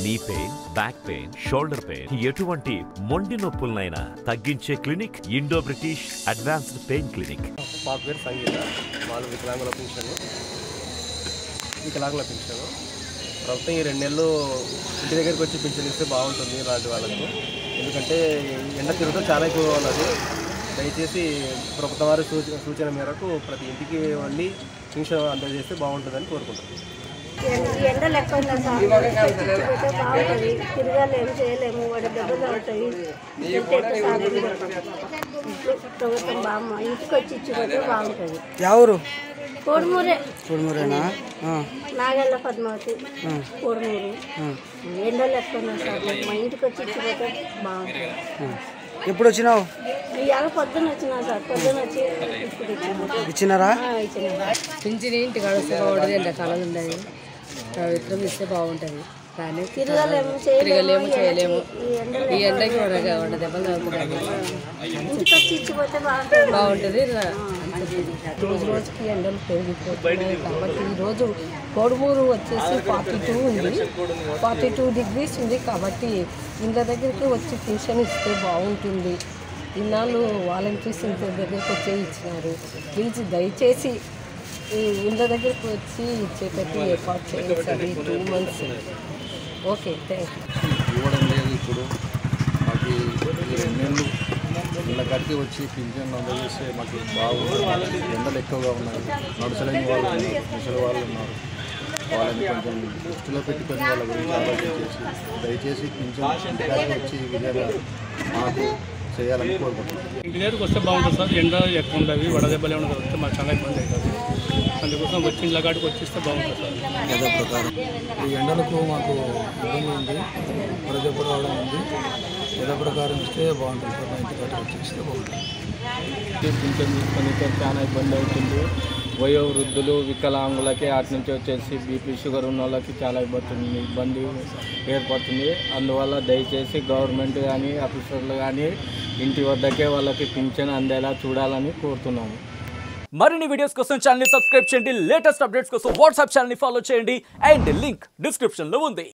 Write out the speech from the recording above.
Knee pain, back pain, shoulder pain, ఎటువంటి మొండి నొప్పులనైనా తగ్గించే clinic Indo British advanced pain clinic. పాప పేరు సంగీత, వాళ్ళు వికలాంగుల పింఛను. ప్రభుత్వం ఈ 2 నెలలు ఇంటి దగ్గరికి వచ్చి పింఛన్ ఇస్తే బాగుంటుంది ఇలాంటి వాళ్ళకు. ఎందుకంటే ఎండ తిరుగుతూ చాలా ఎక్కువగా ఉన్నది. దయచేసి ప్రభుత్వం వారి సూచన మేరకు ప్రతి ఇంటికి వెళ్ళి పింఛన్ అందజేస్తే బాగుంటుందని కోరుకుంటున్నాను. ఎండలు ఎక్కువ ఉన్నాయి సార్, బాగుంటుంది. తిరగాలేము, చేయలేము, వాడి దెబ్బలు అవుతాయి. ప్రభుత్వం బామ్మ ఇంటికి వచ్చి ఇచ్చిపోతే బాగుంటుంది. ఎవరు? కోడుమూరేనా? నాగల్ల పద్మావతి, కోడుమూరు. ఎండలు ఎక్కువ ఉన్నాయి సార్, మా ఇంటికి వచ్చి ఇచ్చిపోతే బాగుంటుంది. ఎప్పుడు వచ్చినావు? ఇవాళ పొద్దున్న వచ్చినా సార్, పొద్దున్న వచ్చి ఇచ్చినారా? పింఛన్ ఇంటికి గడుస్తూ బాగుంటుంది. ఎండాకాలం ఉండదు, ప్రభుత్వం ఇస్తే బాగుంటుంది. కానీ తిరగలేము, చేయలేము. ఈ ఎండకి వండ దెబ్బలు తాగుతుంది. ఇంటికి వచ్చి ఇచ్చిపోతే బాగుంటుంది. రోజు రోజుకి ఎండలు పెరిగిపోతున్నాయి కాబట్టి ఈరోజు కోడుమూరు వచ్చేసి 42 ఉంది, 42 degrees ఉంది. కాబట్టి ఇంత దగ్గరికి వచ్చి పింఛన్ ఇస్తే బాగుంటుంది. ఇన్నాళ్ళు వాలంటీర్స్ ఇంత దగ్గరికి వచ్చే ఇచ్చినారు. ప్లీజ్ దయచేసి ఇంత దగ్గరికి వచ్చి ఇచ్చేటట్టు ఏర్పాటు చేయాలి. 2 months. Okay, thank you. ఇవ్వడం లేదు. ఇప్పుడు మాకు ఈ 2 నెలలు ఇళ్ళ కట్టి వచ్చి పింఛన్ అందజేస్తే మాకు బాగుంటుంది. ఎండలు ఎక్కువగా ఉన్నాయి, నడుచలేని వాళ్ళు ఉన్నారు, ముసలి వాళ్ళు ఉన్నారు. వాళ్ళని కొంచెం దృష్టిలో పెట్టుకొని వాళ్ళ గురించి ఆలోచించేసి దయచేసి పింఛన్ ఇంటికాడికి వచ్చి ఈ విధంగా మాకు చేయాలని కోరుకుంటున్నాం. ఇంటి దగ్గరికి వస్తే బాగుంటుంది సార్. ఎండ ఎక్కువ ఉండవి, వడదెబ్బలు ఏమైనా వస్తే మాకు చాలా ఇబ్బంది అవుతుంది. అందుకోసం వచ్చి ఇంట్లో కాడికి వచ్చిస్తే బాగుంటుంది సార్. యథా ప్రకారం ఈ ఎండలకు మాకు ఇబ్బంది ఉంది, వడదెబ్బ రావడం ఉంది. యథా ప్రకారం ఇస్తే బాగుంటుంది సార్. మా ఇంటి కాడికి వచ్చి ఇస్తే బాగుంటుంది. పింఛన్ తీసుకొని చాలా ఇబ్బంది అవుతుంది. వయో వృద్ధులు, వికలాంగులకి అటు నుంచి వచ్చేసి బీపీ షుగర్ ఉన్న వాళ్ళకి చాలా ఇబ్బంది ఏర్పడుతుంది. అందువల్ల దయచేసి గవర్నమెంట్ కానీ ఆఫీసర్లు కానీ ఇంటి వద్దకే వాళ్ళకి పింఛన్ అందేలా చూడాలని కోరుతున్నాము. మరిన్ని వీడియోస్ కోసం ఛానల్ ని సబ్స్క్రైబ్ చేయండి. లేటెస్ట్ అప్డేట్స్ కోసం వాట్సాప్ ఛానల్ ని ఫాలో చేయండి. అండ్ లింక్ డిస్క్రిప్షన్ లో ఉంది.